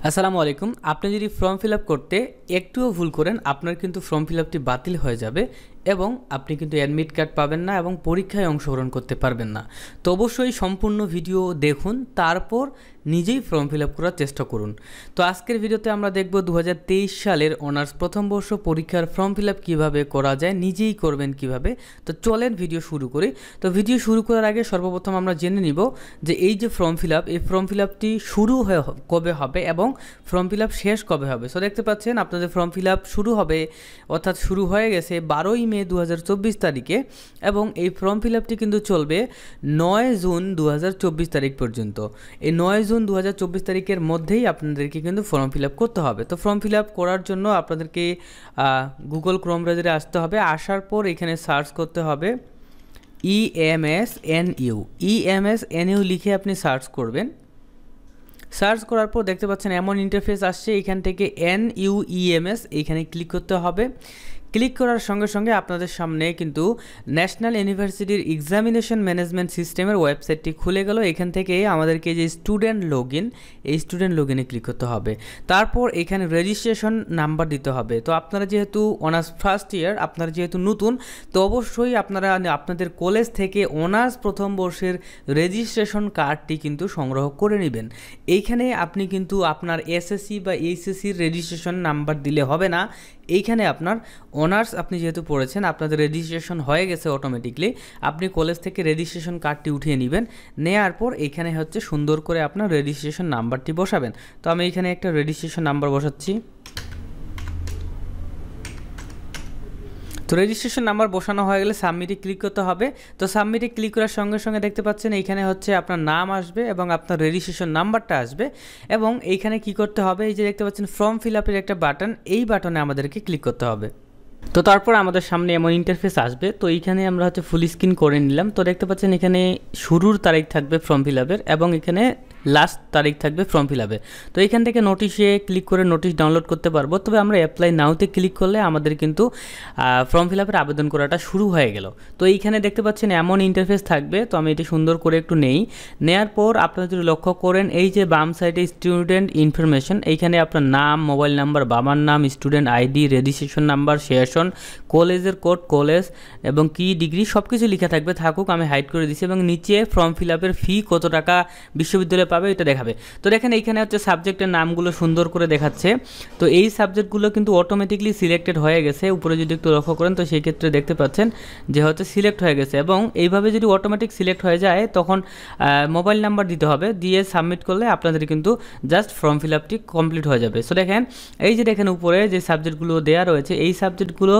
আসসালামু আলাইকুম। আপনি যদি ফর্ম ফিল আপ করতে একটুও ভুল করেন আপনার কিন্তু ফর্ম ফিল আপটি বাতিল হয়ে যাবে এবং আপনি কিন্তু অ্যাডমিট কার্ড পাবেন না এবং পরীক্ষায় অংশগ্রহণ করতে পারবেন না। তো অবশ্যই সম্পূর্ণ ভিডিও দেখুন, তারপর নিজেই ফর্ম ফিল আপ করার চেষ্টা করুন। তো আজকের ভিডিওতে আমরা দেখব 2023 সালের অনার্স প্রথম বর্ষ পরীক্ষার ফর্ম ফিল আপ কীভাবে করা যায়, নিজেই করবেন কিভাবে। তো চলেন ভিডিও শুরু করি। তো ভিডিও শুরু করার আগে সর্বপ্রথম আমরা জেনে নিব যে এই যে ফর্ম ফিল আপ, এই ফর্ম ফিল আপটি শুরু কবে হবে এবং ফর্ম ফিল আপ শেষ কবে হবে। সো দেখতে পাচ্ছেন আপনাদের ফর্ম ফিল আপ শুরু হবে, অর্থাৎ শুরু হয়ে গেছে 12ই মে 2024 তারিখে এবং এই ফর্ম ফিল আপটি কিন্তু চলবে 9 জুন 2024 তারিখ পর্যন্ত। এই 9 জুন 2024 তারিখের মধ্যেই আপনাদেরকে কিন্তু ফর্ম ফিল আপ করতে হবে। তো ফর্ম ফিল আপ করার জন্য আপনাদেরকে গুগল ক্রোম ব্রাউজারে আসতে হবে। আসার পর এখানে সার্চ করতে হবে EMSNU লিখে আপনি সার্চ করবেন। সার্চ করার পর দেখতে পাচ্ছেন এমন ইন্টারফেস আসছে, এখান থেকে NUEMS এইখানে ক্লিক করতে হবে। ক্লিক করার সঙ্গে সঙ্গে আপনাদের সামনে কিন্তু ন্যাশনাল ইউনিভার্সিটির এক্সামিনেশন ম্যানেজমেন্ট সিস্টেমের ওয়েবসাইটটি খুলে গেল। এখান থেকে আমাদেরকে যে স্টুডেন্ট লগ ইন, এই স্টুডেন্ট লগ ইনে ক্লিক করতে হবে। তারপর এখানে রেজিস্ট্রেশন নাম্বার দিতে হবে। তো আপনারা যেহেতু অনার্স ফার্স্ট ইয়ার, আপনারা যেহেতু নতুন, তো অবশ্যই আপনারা আপনাদের কলেজ থেকে অনার্স প্রথম বর্ষের রেজিস্ট্রেশন কার্ডটি কিন্তু সংগ্রহ করে নেবেন। এইখানে আপনি কিন্তু আপনার এসএসসি বা এইচএসসির রেজিস্ট্রেশন নাম্বার দিলে হবে না। এইখানে আপনার অনার্স আপনি যেহেতু পড়েছেন, আপনাদের রেজিস্ট্রেশন হয়ে গেছে অটোমেটিকলি, আপনি কলেজ থেকে রেজিস্ট্রেশন কার্ডটি উঠিয়ে নেবেন। নেওয়ার পর এখানে হচ্ছে সুন্দর করে আপনার রেজিস্ট্রেশন নাম্বারটি বসাবেন। তো আমি এখানে একটা রেজিস্ট্রেশন নাম্বার বসাচ্ছি। তো রেজিস্ট্রেশন নাম্বার বসানো হয়ে গেলে সাবমিটে ক্লিক করতে হবে। তো সাবমিটে ক্লিক করার সঙ্গে সঙ্গে দেখতে পাচ্ছেন এইখানে হচ্ছে আপনার নাম আসবে এবং আপনার রেজিস্ট্রেশন নাম্বারটা আসবে এবং এইখানে কি করতে হবে, এই যে দেখতে পাচ্ছেন ফর্ম ফিল আপের একটা বাটন, এই বাটনে আমাদেরকে ক্লিক করতে হবে। তো তারপর আমাদের সামনে এমন ইন্টারফেস আসবে। তো এইখানে আমরা হচ্ছে ফুল স্ক্রিন করে নিলাম। তো দেখতে পাচ্ছেন এখানে শুরুর তারিখ থাকবে ফর্ম ফিল আপের এবং এখানে লাস্ট তারিখ থাকবে ফর্ম ফিল আপের। তো এখান থেকে নোটিশে ক্লিক করে নোটিশ ডাউনলোড করতে পারবো। তবে আমরা অ্যাপ্লাই নাওতে ক্লিক করলে আমাদের কিন্তু ফর্ম ফিল আপের আবেদন করাটা শুরু হয়ে গেল। তো এইখানে দেখতে পাচ্ছেন এমন ইন্টারফেস থাকবে। তো আমি এটি সুন্দর করে একটু নেওয়ার পর আপনারা যদি লক্ষ্য করেন, এই যে বাম সাইডে স্টুডেন্ট ইনফরমেশন, এইখানে আপনার নাম, মোবাইল নাম্বার, বাবার নাম, student ID, registration number, session, কলেজের কোড, কলেজ এবং কি ডিগ্রি সব কিছু লেখা থাকবে। থাকুক, আমি হাইড করে দিচ্ছি। এবং নিচে ফর্ম ফিল আপের ফি কত টাকা বিশ্ববিদ্যালয় পাবে এটা দেখাবে। তো দেখেন এইখানে হচ্ছে সাবজেক্টের নামগুলো সুন্দর করে দেখাচ্ছে। তো এই সাবজেক্টগুলো কিন্তু অটোমেটিকলি সিলেক্টেড হয়ে গেছে। উপরে যদি একটু লক্ষ্য করেন তো সেই ক্ষেত্রে দেখতে পাচ্ছেন যে হচ্ছে সিলেক্ট হয়ে গেছে। এবং এইভাবে যদি অটোমেটিক সিলেক্ট হয়ে যায় তখন মোবাইল নাম্বার দিতে হবে, দিয়ে সাবমিট করলে আপনাদের কিন্তু জাস্ট ফর্ম ফিল আপটি কমপ্লিট হয়ে যাবে। সো দেখেন এই যে দেখেন উপরে যে সাবজেক্টগুলো দেওয়া রয়েছে, এই সাবজেক্টগুলো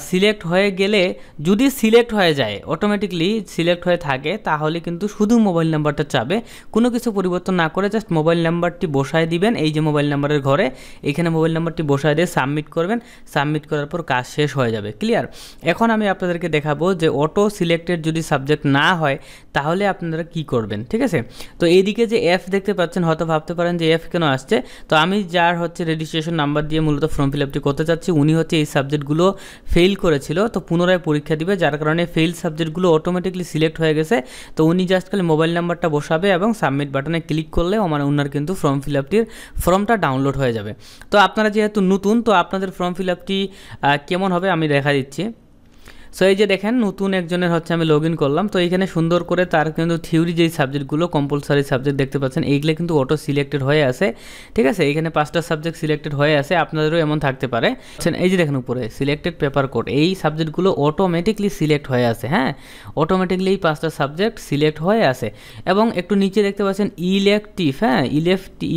সিলেক্ট হয়ে গেলে, যদি সিলেক্ট হয়ে যায় অটোমেটিকলি সিলেক্ট হয়ে থাকে, তাহলে কিন্তু শুধু মোবাইল নাম্বারটা চাবে, কোনো কিছু পরিবর্তন না করে জাস্ট মোবাইল নাম্বারটি বসায় দিবেন। এই যে মোবাইল নাম্বারের ঘরে এখানে মোবাইল নাম্বারটি বসায় দিয়ে সাবমিট করবেন। সাবমিট করার পর কাজ শেষ হয়ে যাবে। ক্লিয়ার? এখন আমি আপনাদেরকে দেখাবো যে অটো সিলেক্টেড যদি সাবজেক্ট না হয় তাহলে আপনারা কি করবেন। ঠিক আছে? তো এইদিকে যে এফ দেখতে পাচ্ছেন, হয়তো ভাবতে পারেন যে এফ কেন আসছে। তো আমি যার হচ্ছে রেজিস্ট্রেশন নাম্বার দিয়ে মূলত ফর্ম ফিল আপটি করতে চাচ্ছি, উনি হচ্ছে এই সাবজেক্টগুলো ফেল করেছিল, তো পুনরায় পরীক্ষা দিবে, যার কারণে ফেল সাবজেক্টগুলো অটোমেটিকলি সিলেক্ট হয়ে গেছে। তো উনি জাস্ট খালি মোবাইল নাম্বারটা বসাবে এবং সাবমিট বাটনে ক্লিক করলে ওনার কিন্তু ফর্ম ফিল আপটির ফর্মটা ডাউনলোড হয়ে যাবে। তো আপনারা যেহেতু নতুন, তো আপনাদের ফর্ম ফিল আপটি কেমন হবে আমি দেখা দিচ্ছি। সো এই যে দেখেন নতুন একজনের হচ্ছে আমি লগ ইন করলাম। তো এইখানে সুন্দর করে তার কিন্তু থিওরি যেই সাবজেক্টগুলো কম্পালসারি সাবজেক্ট দেখতে পাচ্ছেন, এইগুলো কিন্তু অটো সিলেক্টেড হয়ে আছে। ঠিক আছে? এইখানে 5টা সাবজেক্ট সিলেক্টেড হয়ে আছে, আপনাদেরও এমন থাকতে পারে। এই যে দেখেন উপরে সিলেক্টেড পেপার কোড, এই সাবজেক্টগুলো অটোমেটিকলি সিলেক্ট হয়ে আছে। হ্যাঁ, অটোমেটিকলি এই 5টা সাবজেক্ট সিলেক্ট হয়ে আছে। এবং একটু নিচে দেখতে পাচ্ছেন ইলেকটিভ। হ্যাঁ,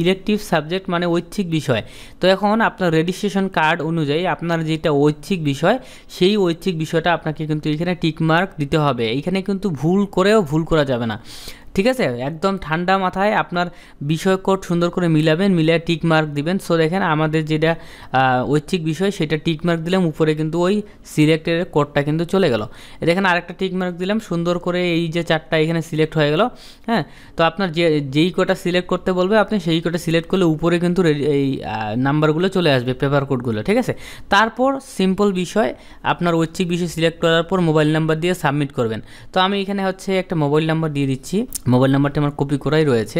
ইলেকটিভ সাবজেক্ট মানে ঐচ্ছিক বিষয়। তো এখন আপনার রেজিস্ট্রেশন কার্ড অনুযায়ী আপনার যেটা ঐচ্ছিক বিষয়, সেই ঐচ্ছিক বিষয়টা আপনাকে কিন্তু এখানে টিক মার্ক দিতে হবে। এইখানে কিন্তু ভুল ভুল করা যাবে না। ঠিক আছে? একদম ঠান্ডা মাথায় আপনার বিষয় কোড সুন্দর করে মিলাবেন, মিলিয়ে টিক মার্ক দিবেন। সো দেখেন আমাদের যেটা ঐচ্ছিক বিষয় সেটা টিক মার্ক দিলাম, উপরে কিন্তু ওই সিলেক্টের কোডটা কিন্তু চলে গেল। দেখেন আরেকটা টিক মার্ক দিলাম, সুন্দর করে এই যে 4টা এখানে সিলেক্ট হয়ে গেল। হ্যাঁ, তো আপনার যেই কোডটা সিলেক্ট করতে বলবে আপনি সেই কোডটা সিলেক্ট করলে উপরে কিন্তু এই নাম্বারগুলো চলে আসবে, পেপার কোডগুলো। ঠিক আছে? তারপর সিম্পল বিষয়, আপনার ঐচ্ছিক বিষয় সিলেক্ট করার পর মোবাইল নাম্বার দিয়ে সাবমিট করবেন। তো আমি এখানে হচ্ছে একটা মোবাইল নাম্বার দিয়ে দিচ্ছি। মোবাইল নাম্বারটি আমার কপি করাই রয়েছে।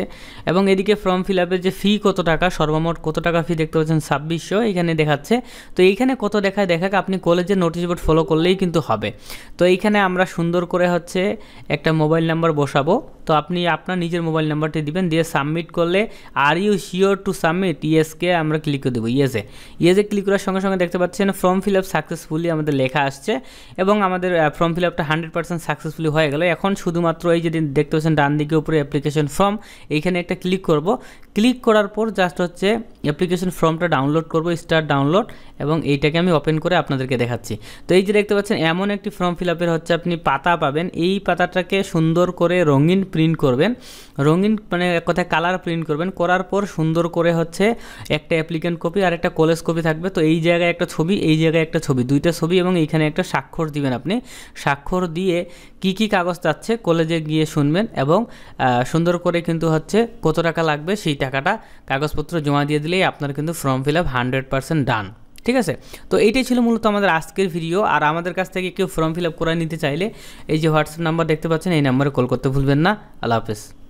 এবং এদিকে ফর্ম ফিল আপের যে ফি কত টাকা, সর্বমোট কত টাকা ফি দেখতে পাচ্ছেন 2600 এখানে দেখাচ্ছে। তো এইখানে কত দেখাক, আপনি কলেজের নোটিশ বোর্ড ফলো করলেই কিন্তু হবে। তো এইখানে আমরা সুন্দর করে হচ্ছে একটা মোবাইল নাম্বার বসাবো। তো আপনি আপনার নিজের মোবাইল নাম্বারটি দিবেন, দিয়ে সাবমিট করলে are you sure to submit, ইয়েসকে আমরা ক্লিক করে দেবো। ইয়েসে ক্লিক করার সঙ্গে সঙ্গে দেখতে পাচ্ছেন ফর্ম ফিল আপ সাকসেসফুলি আমাদের লেখা আসছে এবং আমাদের ফর্ম ফিল আপটা 100% সাকসেসফুলি হয়ে গেল। এখন শুধুমাত্র এই যে দেখতে পাচ্ছেন ডান দিকে উপরে অ্যাপ্লিকেশন ফর্ম, এইখানে একটা ক্লিক করব। ক্লিক করার পর জাস্ট হচ্ছে অ্যাপ্লিকেশন ফর্মটা ডাউনলোড করব, স্টার্ট ডাউনলোড, এবং এইটাকে আমি ওপেন করে আপনাদেরকে দেখাচ্ছি। তো এই যে দেখতে পাচ্ছেন এমন একটি ফর্ম ফিল আপের হচ্ছে আপনি পাতা পাবেন। এই পাতাটাকে সুন্দর করে রঙিন প্রিন্ট করবেন, রঙিন মানে কথায় কালার প্রিন্ট করবেন। করার পর সুন্দর করে হচ্ছে একটা অ্যাপ্লিকেন্ট কপি আর একটা কলেজ কপি থাকবে। তো এই জায়গায় একটা ছবি, এই জায়গায় একটা ছবি, দুইটা ছবি, এবং এইখানে একটা স্বাক্ষর দিবেন। আপনি স্বাক্ষর দিয়ে কি কাগজ চাচ্ছে কলেজে গিয়ে শুনবেন এবং সুন্দর করে কিন্তু হচ্ছে কত টাকা লাগবে সেই টাকাটা কাগজপত্র জমা দিয়ে দিলেই আপনার কিন্তু ফর্ম ফিল আপ 100% ডান। ঠিক আছে, তো এইটাই ছিল মূলত আমাদের আজকের ভিডিও। আর আমাদের কাছ থেকে কেউ ফর্ম ফিল আপ করে নিতে চাইলে এই যে হোয়াটসঅ্যাপ নাম্বার দেখতে পাচ্ছেন, এই নাম্বারে কল করতে ভুলবেন না। আল্লাহ হাফেজ।